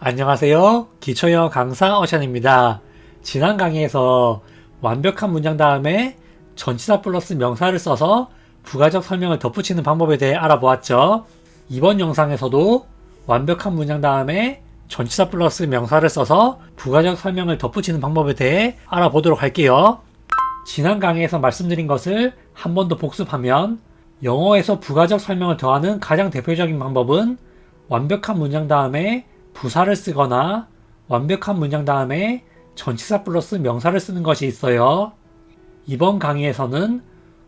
안녕하세요. 기초영어 강사 어션입니다. 지난 강의에서 완벽한 문장 다음에 전치사 플러스 명사를 써서 부가적 설명을 덧붙이는 방법에 대해 알아보았죠. 이번 영상에서도 완벽한 문장 다음에 전치사 플러스 명사를 써서 부가적 설명을 덧붙이는 방법에 대해 알아보도록 할게요. 지난 강의에서 말씀드린 것을 한 번 더 복습하면 영어에서 부가적 설명을 더하는 가장 대표적인 방법은 완벽한 문장 다음에 부사를 쓰거나 완벽한 문장 다음에 전치사 플러스 명사를 쓰는 것이 있어요. 이번 강의에서는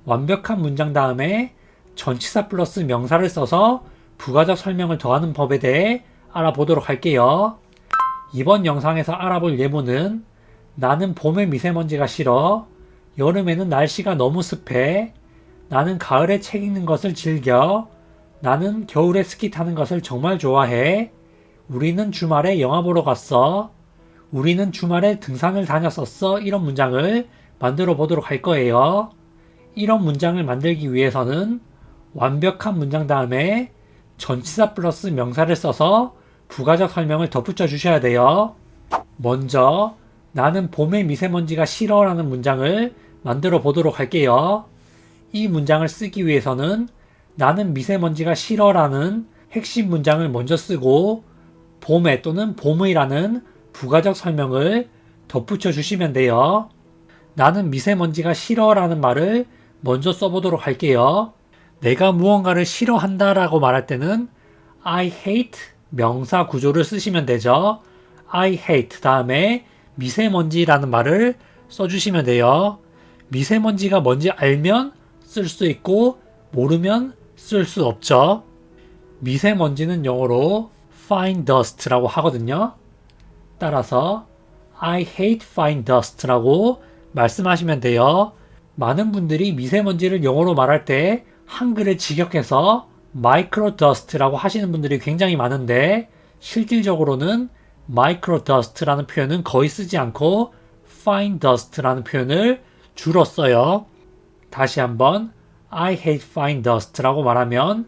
완벽한 문장 다음에 전치사 플러스 명사를 써서 부가적 설명을 더하는 법에 대해 알아보도록 할게요. 이번 영상에서 알아볼 예문은 나는 봄에 미세먼지가 싫어. 여름에는 날씨가 너무 습해. 나는 가을에 책 읽는 것을 즐겨. 나는 겨울에 스키 타는 것을 정말 좋아해. 우리는 주말에 영화 보러 갔어. 우리는 주말에 등산을 다녔었어. 이런 문장을 만들어 보도록 할 거예요. 이런 문장을 만들기 위해서는 완벽한 문장 다음에 전치사 플러스 명사를 써서 부가적 설명을 덧붙여 주셔야 돼요. 먼저 나는 봄에 미세먼지가 싫어 라는 문장을 만들어 보도록 할게요. 이 문장을 쓰기 위해서는 나는 미세먼지가 싫어 라는 핵심 문장을 먼저 쓰고 봄에 또는 봄의라는 부가적 설명을 덧붙여 주시면 돼요. 나는 미세먼지가 싫어 라는 말을 먼저 써보도록 할게요. 내가 무언가를 싫어한다 라고 말할 때는 I hate 명사 구조를 쓰시면 되죠. I hate 다음에 미세먼지라는 말을 써주시면 돼요. 미세먼지가 뭔지 알면 쓸 수 있고 모르면 쓸 수 없죠. 미세먼지는 영어로 fine dust라고 하거든요. 따라서 I hate fine dust라고 말씀하시면 돼요. 많은 분들이 미세먼지를 영어로 말할 때 한글을 직역해서 micro dust라고 하시는 분들이 굉장히 많은데 실질적으로는 micro dust라는 표현은 거의 쓰지 않고 fine dust라는 표현을 주로 써요. 다시 한번 I hate fine dust라고 말하면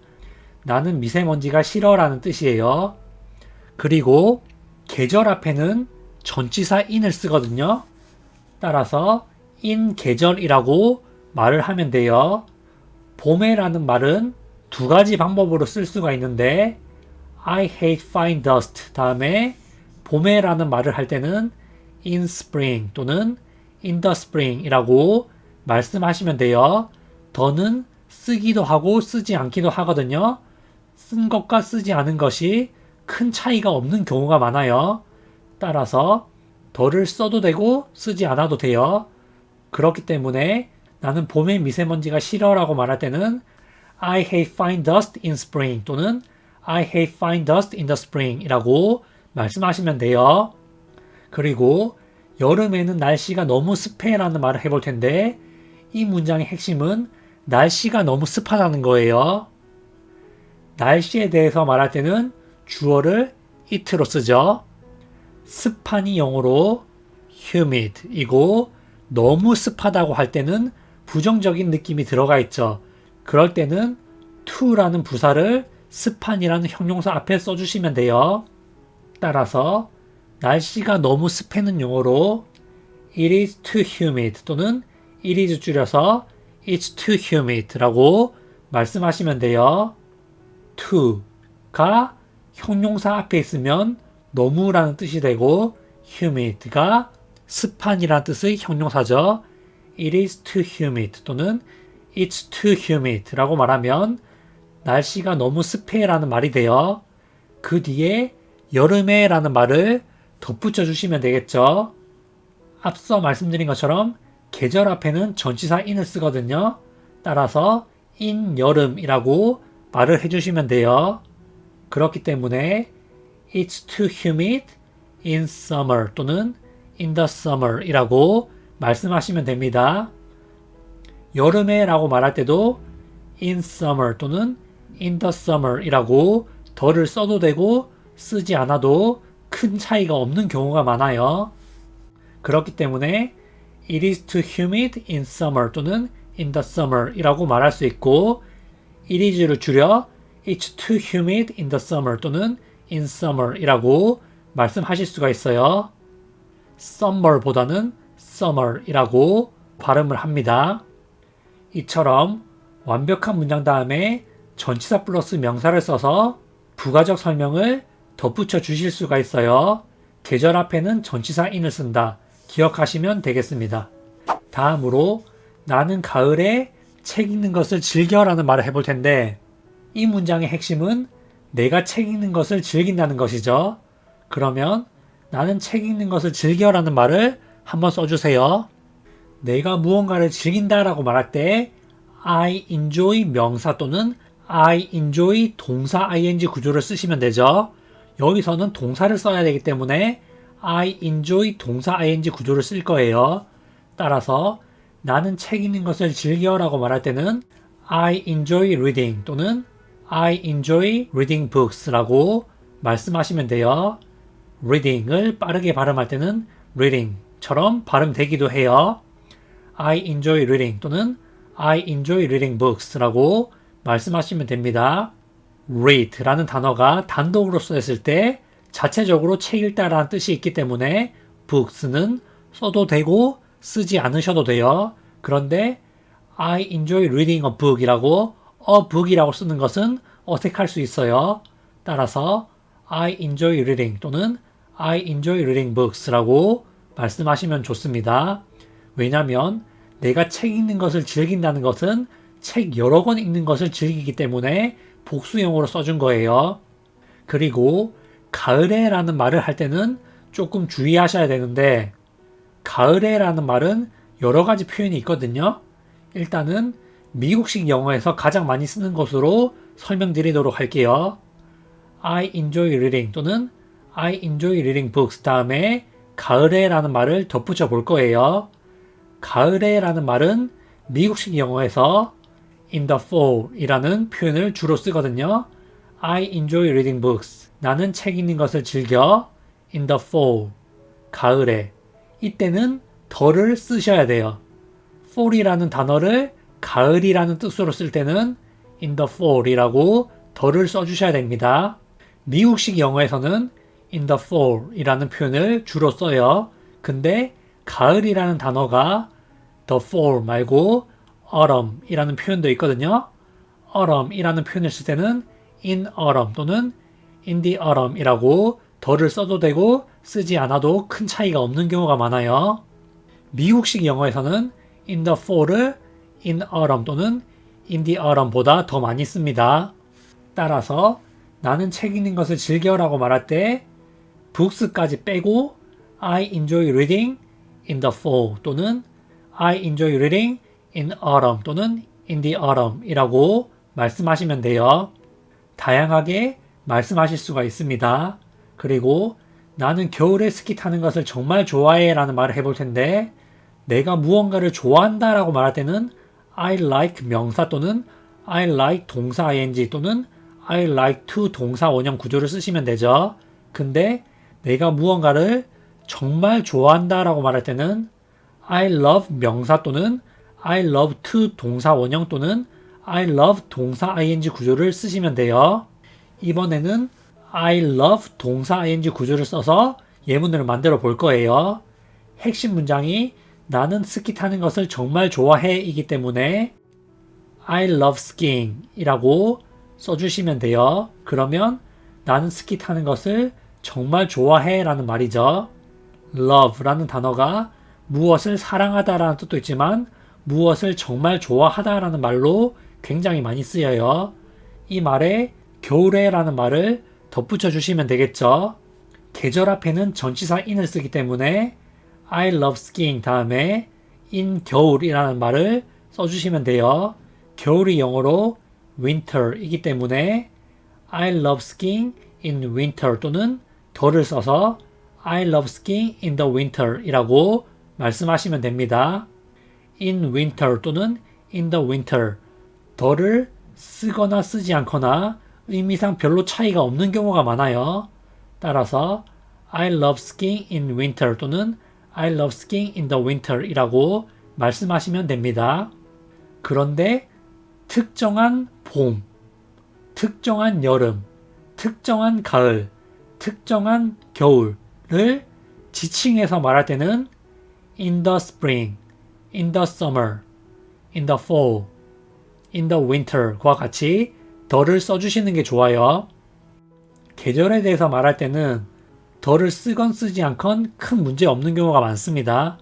나는 미세먼지가 싫어 라는 뜻이에요. 그리고 계절 앞에는 전치사 in을 쓰거든요. 따라서 in 계절이라고 말을 하면 돼요. 봄에라는 말은 두 가지 방법으로 쓸 수가 있는데 I hate fine dust 다음에 봄에라는 말을 할 때는 in spring 또는 in the spring 이라고 말씀하시면 돼요. 더는 쓰기도 하고 쓰지 않기도 하거든요. 쓴 것과 쓰지 않은 것이 큰 차이가 없는 경우가 많아요. 따라서 더를 써도 되고 쓰지 않아도 돼요. 그렇기 때문에 나는 봄에 미세먼지가 싫어 라고 말할 때는 I hate fine dust in spring 또는 I hate fine dust in the spring 이라고 말씀하시면 돼요. 그리고 여름에는 날씨가 너무 습해 라는 말을 해볼 텐데 이 문장의 핵심은 날씨가 너무 습하다는 거예요. 날씨에 대해서 말할 때는 주어를 it로 쓰죠. 습한이 영어로 humid 이고 너무 습하다고 할 때는 부정적인 느낌이 들어가 있죠. 그럴 때는 to라는 부사를 습한이라는 형용사 앞에 써주시면 돼요. 따라서 날씨가 너무 습해는 영어로 it is too humid 또는 it is 줄여서 it's too humid라고 말씀하시면 돼요. to가 형용사 앞에 있으면 너무라는 뜻이 되고 humid가 습한이라는 뜻의 형용사죠. It is too humid 또는 It's too humid라고 말하면 날씨가 너무 습해라는 말이 돼요. 그 뒤에 여름에라는 말을 덧붙여 주시면 되겠죠. 앞서 말씀드린 것처럼 계절 앞에는 전치사 in을 쓰거든요. 따라서 in 여름이라고 말을 해주시면 돼요. 그렇기 때문에 It's too humid in summer 또는 in the summer 이라고 말씀하시면 됩니다. 여름에 라고 말할 때도 in summer 또는 in the summer 이라고 더를 써도 되고 쓰지 않아도 큰 차이가 없는 경우가 많아요. 그렇기 때문에 It is too humid in summer 또는 in the summer 이라고 말할 수 있고 it is를 줄여 It's too humid in the summer 또는 in summer 이라고 말씀하실 수가 있어요. summer보다는 summer이라고 발음을 합니다. 이처럼 완벽한 문장 다음에 전치사 플러스 명사를 써서 부가적 설명을 덧붙여 주실 수가 있어요. 계절 앞에는 전치사 in을 쓴다. 기억하시면 되겠습니다. 다음으로 나는 가을에 책 읽는 것을 즐겨라는 말을 해볼 텐데 이 문장의 핵심은 내가 책 읽는 것을 즐긴다는 것이죠. 그러면 나는 책 읽는 것을 즐겨라는 말을 한번 써주세요. 내가 무언가를 즐긴다라고 말할 때 I enjoy 명사 또는 I enjoy 동사 ing 구조를 쓰시면 되죠. 여기서는 동사를 써야 되기 때문에 I enjoy 동사 ing 구조를 쓸 거예요. 따라서 나는 책 읽는 것을 즐겨라고 말할 때는 I enjoy reading 또는 I enjoy reading books라고 말씀하시면 돼요. reading을 빠르게 발음할 때는 reading처럼 발음되기도 해요. I enjoy reading 또는 I enjoy reading books라고 말씀하시면 됩니다. read라는 단어가 단독으로 쓰였을 때 자체적으로 책 읽다라는 뜻이 있기 때문에 books는 써도 되고 쓰지 않으셔도 돼요. 그런데 I enjoy reading a book이라고 a book이라고 쓰는 것은 어색할 수 있어요. 따라서 I enjoy reading 또는 I enjoy reading books라고 말씀하시면 좋습니다. 왜냐하면 내가 책 읽는 것을 즐긴다는 것은 책 여러 권 읽는 것을 즐기기 때문에 복수형으로 써준 거예요. 그리고 가을에 라는 말을 할 때는 조금 주의하셔야 되는데 가을에 라는 말은 여러 가지 표현이 있거든요. 일단은 미국식 영어에서 가장 많이 쓰는 것으로 설명드리도록 할게요. I enjoy reading 또는 I enjoy reading books 다음에 가을에 라는 말을 덧붙여 볼 거예요. 가을에 라는 말은 미국식 영어에서 in the fall 이라는 표현을 주로 쓰거든요. I enjoy reading books. 나는 책 읽는 것을 즐겨. in the fall. 가을에. 이때는 더를 쓰셔야 돼요. fall이라는 단어를 가을이라는 뜻으로 쓸 때는 in the fall이라고 더를 써주셔야 됩니다. 미국식 영어에서는 in the fall 이라는 표현을 주로 써요. 근데 가을이라는 단어가 the fall 말고 autumn 이라는 표현도 있거든요. autumn 이라는 표현을 쓸 때는 in autumn 또는 in the autumn 이라고 더를 써도 되고 쓰지 않아도 큰 차이가 없는 경우가 많아요. 미국식 영어에서는 in the fall을 in autumn 또는 in the autumn 보다 더 많이 씁니다. 따라서 나는 책 읽는 것을 즐겨라고 말할 때 books까지 빼고 I enjoy reading in the fall 또는 I enjoy reading in autumn 또는 in the autumn 이라고 말씀하시면 돼요. 다양하게 말씀하실 수가 있습니다. 그리고 나는 겨울에 스키 타는 것을 정말 좋아해 라는 말을 해볼 텐데 내가 무언가를 좋아한다 라고 말할 때는 I like 명사 또는 I like 동사 ing 또는 I like to 동사 원형 구조를 쓰시면 되죠. 근데 내가 무언가를 정말 좋아한다 라고 말할 때는 I love 명사 또는 I love to 동사 원형 또는 I love 동사 ing 구조를 쓰시면 돼요. 이번에는 I love 동사 ing 구조를 써서 예문을 만들어 볼 거예요. 핵심 문장이 나는 스키 타는 것을 정말 좋아해 이기 때문에 I love skiing 이라고 써주시면 돼요. 그러면 나는 스키 타는 것을 정말 좋아해 라는 말이죠. love 라는 단어가 무엇을 사랑하다 라는 뜻도 있지만 무엇을 정말 좋아하다 라는 말로 굉장히 많이 쓰여요. 이 말에 겨울에 라는 말을 덧붙여 주시면 되겠죠. 계절 앞에는 전치사 in을 쓰기 때문에 I love skiing 다음에 in 겨울이라는 말을 써주시면 돼요. 겨울이 영어로 winter이기 때문에 I love skiing in winter 또는 더를 써서 I love skiing in the winter 이라고 말씀하시면 됩니다. in winter 또는 in the winter 더를 쓰거나 쓰지 않거나 의미상 별로 차이가 없는 경우가 많아요. 따라서 I love skiing in winter 또는 I love skiing in the winter 이라고 말씀하시면 됩니다. 그런데 특정한 봄, 특정한 여름, 특정한 가을, 특정한 겨울을 지칭해서 말할 때는 in the spring, in the summer, in the fall, in the winter과 같이 the를 써주시는 게 좋아요. 계절에 대해서 말할 때는 the를 쓰건 쓰지 않건 큰 문제 없는 경우가 많습니다.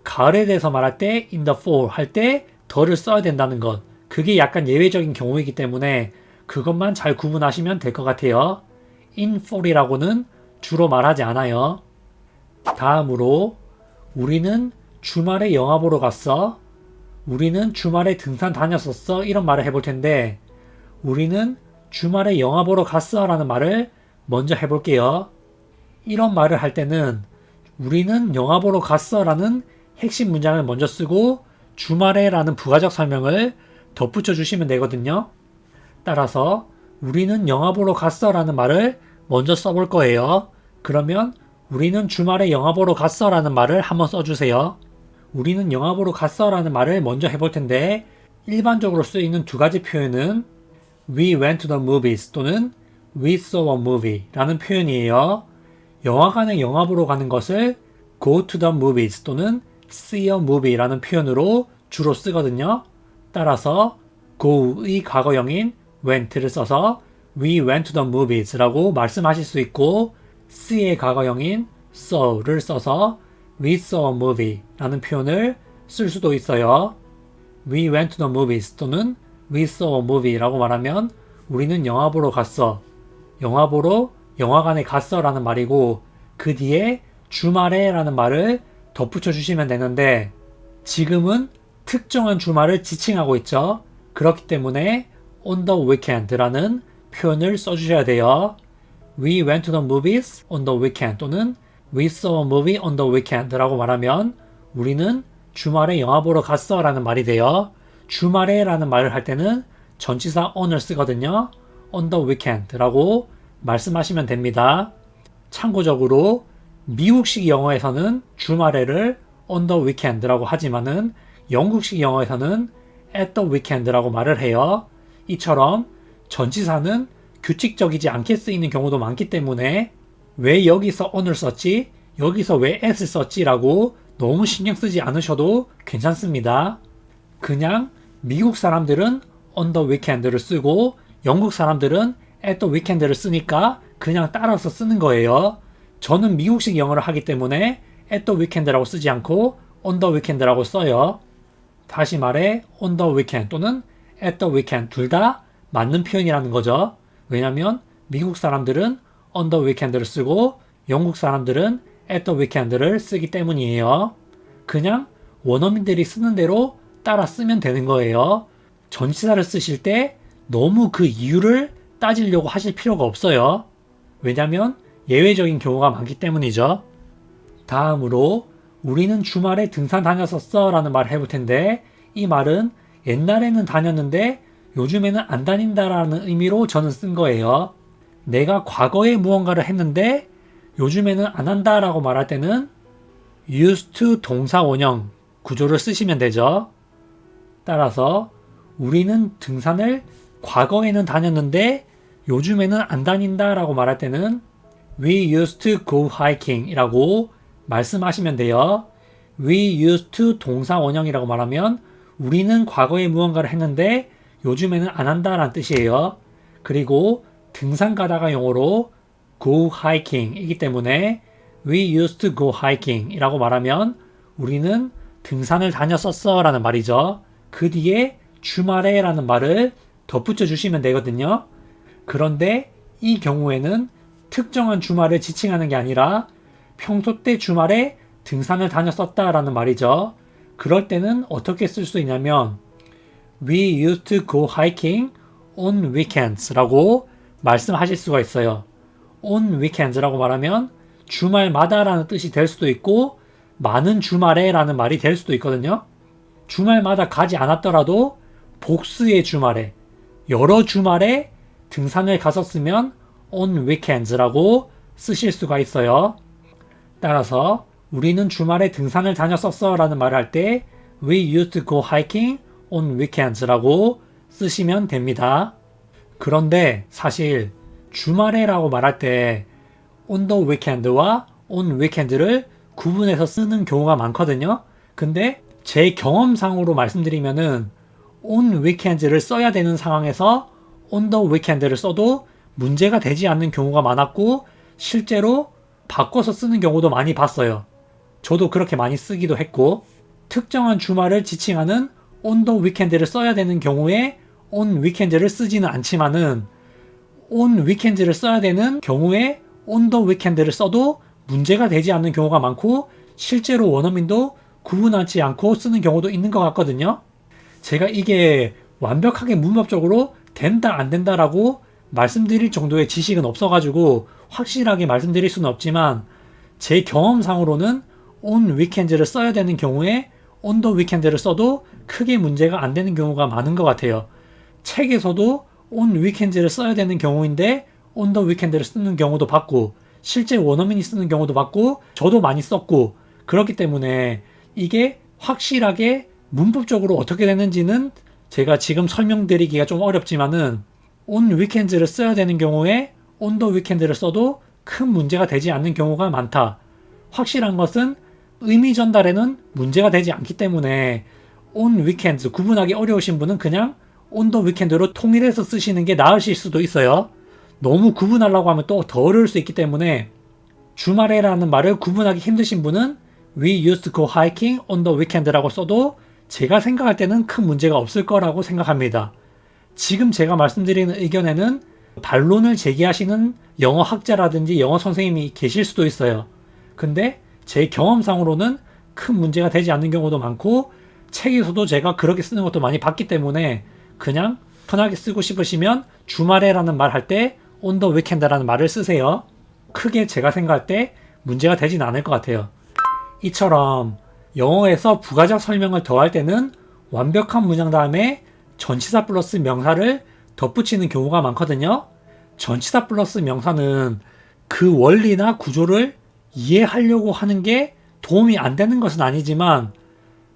가을에 대해서 말할 때 in the fall 할 때 the를 써야 된다는 것, 그게 약간 예외적인 경우이기 때문에 그것만 잘 구분하시면 될 것 같아요. in fall이라고는 주로 말하지 않아요. 다음으로 우리는 주말에 영화 보러 갔어. 우리는 주말에 등산 다녔었어. 이런 말을 해볼 텐데 우리는 주말에 영화 보러 갔어 라는 말을 먼저 해볼게요. 이런 말을 할 때는 우리는 영화 보러 갔어 라는 핵심 문장을 먼저 쓰고 주말에 라는 부가적 설명을 덧붙여 주시면 되거든요. 따라서 우리는 영화 보러 갔어 라는 말을 먼저 써볼 거예요. 그러면 우리는 주말에 영화 보러 갔어 라는 말을 한번 써주세요. 우리는 영화 보러 갔어 라는 말을 먼저 해볼 텐데 일반적으로 쓰이는 두 가지 표현은 We went to the movies 또는 We saw a movie 라는 표현이에요. 영화관에 영화 보러 가는 것을 Go to the movies 또는 See a movie 라는 표현으로 주로 쓰거든요. 따라서 go의 과거형인 went를 써서 We went to the movies 라고 말씀하실 수 있고 see의 과거형인 saw를 써서 We saw a movie 라는 표현을 쓸 수도 있어요. We went to the movies 또는 We saw a movie 라고 말하면 우리는 영화 보러 갔어. 영화 보러 영화관에 갔어 라는 말이고 그 뒤에 주말에 라는 말을 덧붙여 주시면 되는데 지금은 특정한 주말을 지칭하고 있죠. 그렇기 때문에 on the weekend 라는 표현을 써주셔야 돼요. We went to the movies on the weekend 또는 We saw a movie on the weekend 라고 말하면 우리는 주말에 영화 보러 갔어 라는 말이 돼요. 주말에 라는 말을 할 때는 전치사 on을 쓰거든요. on the weekend 라고 말씀하시면 됩니다. 참고적으로 미국식 영어에서는 주말에를 on the weekend 라고 하지만은 영국식 영어에서는 at the weekend 라고 말을 해요. 이처럼 전치사는 규칙적이지 않게 쓰이는 경우도 많기 때문에 왜 여기서 on을 썼지? 여기서 왜 at을 썼지? 라고 너무 신경 쓰지 않으셔도 괜찮습니다. 그냥 미국 사람들은 on the weekend를 쓰고 영국 사람들은 at the weekend를 쓰니까 그냥 따라서 쓰는 거예요. 저는 미국식 영어를 하기 때문에 at the weekend라고 쓰지 않고 on the weekend라고 써요. 다시 말해 on the weekend 또는 at the weekend 둘 다 맞는 표현이라는 거죠. 왜냐면 미국 사람들은 on the weekend를 쓰고 영국 사람들은 at the weekend를 쓰기 때문이에요. 그냥 원어민들이 쓰는 대로 따라 쓰면 되는 거예요. 전치사를 쓰실 때 너무 그 이유를 따지려고 하실 필요가 없어요. 왜냐면 예외적인 경우가 많기 때문이죠. 다음으로 우리는 주말에 등산 다녔었어 라는 말을 해볼 텐데 이 말은 옛날에는 다녔는데 요즘에는 안 다닌다라는 의미로 저는 쓴 거예요. 내가 과거에 무언가를 했는데 요즘에는 안 한다라고 말할 때는 used to 동사 원형 구조를 쓰시면 되죠. 따라서 우리는 등산을 과거에는 다녔는데 요즘에는 안 다닌다라고 말할 때는 We used to go hiking 이라고 말씀하시면 돼요. We used to 동사 원형이라고 말하면 우리는 과거에 무언가를 했는데 요즘에는 안 한다라는 뜻이에요. 그리고 등산 가다가 영어로 go hiking 이기 때문에 We used to go hiking 이라고 말하면 우리는 등산을 다녔었어 라는 말이죠. 그 뒤에 주말에 라는 말을 덧붙여 주시면 되거든요. 그런데 이 경우에는 특정한 주말을 지칭하는 게 아니라 평소 때 주말에 등산을 다녔었다 라는 말이죠. 그럴 때는 어떻게 쓸 수 있냐면 We used to go hiking on weekends 라고 말씀하실 수가 있어요. on weekends 라고 말하면 주말마다 라는 뜻이 될 수도 있고 많은 주말에 라는 말이 될 수도 있거든요. 주말마다 가지 않았더라도 복수의 주말에 여러 주말에 등산을 갔었으면 on weekends 라고 쓰실 수가 있어요. 따라서 우리는 주말에 등산을 다녔었어 라는 말을 할 때 We used to go hiking on weekends 라고 쓰시면 됩니다. 그런데 사실 주말에 라고 말할 때 on the weekend와 on weekend를 구분해서 쓰는 경우가 많거든요. 근데 제 경험상으로 말씀드리면은 on weekend를 써야 되는 상황에서 on the weekend를 써도 문제가 되지 않는 경우가 많았고 실제로 바꿔서 쓰는 경우도 많이 봤어요. 저도 그렇게 많이 쓰기도 했고 특정한 주말을 지칭하는 on the weekend를 써야 되는 경우에 on weekend를 쓰지는 않지만은 on weekend를 써야 되는 경우에 on the weekend를 써도 문제가 되지 않는 경우가 많고 실제로 원어민도 구분하지 않고 쓰는 경우도 있는 것 같거든요. 제가 이게 완벽하게 문법적으로 된다 안 된다라고 말씀드릴 정도의 지식은 없어가지고 확실하게 말씀드릴 수는 없지만 제 경험상으로는 on weekend를 써야 되는 경우에 on the weekend를 써도 크게 문제가 안 되는 경우가 많은 것 같아요. 책에서도 on weekend를 써야 되는 경우인데 on the weekend를 쓰는 경우도 봤고 실제 원어민이 쓰는 경우도 봤고 저도 많이 썼고 그렇기 때문에 이게 확실하게 문법적으로 어떻게 되는지는 제가 지금 설명드리기가 좀 어렵지만은 on weekend를 써야 되는 경우에 on the weekend를 써도 큰 문제가 되지 않는 경우가 많다. 확실한 것은 의미 전달에는 문제가 되지 않기 때문에 on weekends 구분하기 어려우신 분은 그냥 on the weekend로 통일해서 쓰시는 게 나으실 수도 있어요. 너무 구분하려고 하면 또 더 어려울 수 있기 때문에 주말에라는 말을 구분하기 힘드신 분은 We used to go hiking on the weekend라고 써도 제가 생각할 때는 큰 문제가 없을 거라고 생각합니다. 지금 제가 말씀드리는 의견에는 반론을 제기하시는 영어 학자라든지 영어 선생님이 계실 수도 있어요. 근데 제 경험상으로는 큰 문제가 되지 않는 경우도 많고 책에서도 제가 그렇게 쓰는 것도 많이 봤기 때문에 그냥 편하게 쓰고 싶으시면 주말에라는 말 할 때 on the weekend라는 말을 쓰세요. 크게 제가 생각할 때 문제가 되진 않을 것 같아요. 이처럼 영어에서 부가적 설명을 더할 때는 완벽한 문장 다음에 전치사 플러스 명사를 덧붙이는 경우가 많거든요. 전치사 플러스 명사는 그 원리나 구조를 이해하려고 하는 게 도움이 안 되는 것은 아니지만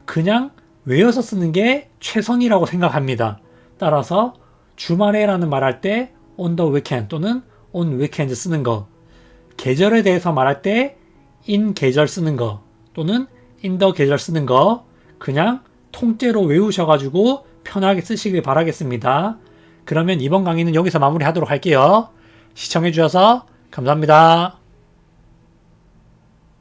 그냥 외워서 쓰는 게 최선이라고 생각합니다. 따라서 주말에라는 말할 때 on the weekend 또는 on weekend 쓰는 거, 계절에 대해서 말할 때 in 계절 쓰는 거 또는 in the 계절 쓰는 거 그냥 통째로 외우셔가지고 편하게 쓰시길 바라겠습니다. 그러면 이번 강의는 여기서 마무리하도록 할게요. 시청해주셔서 감사합니다.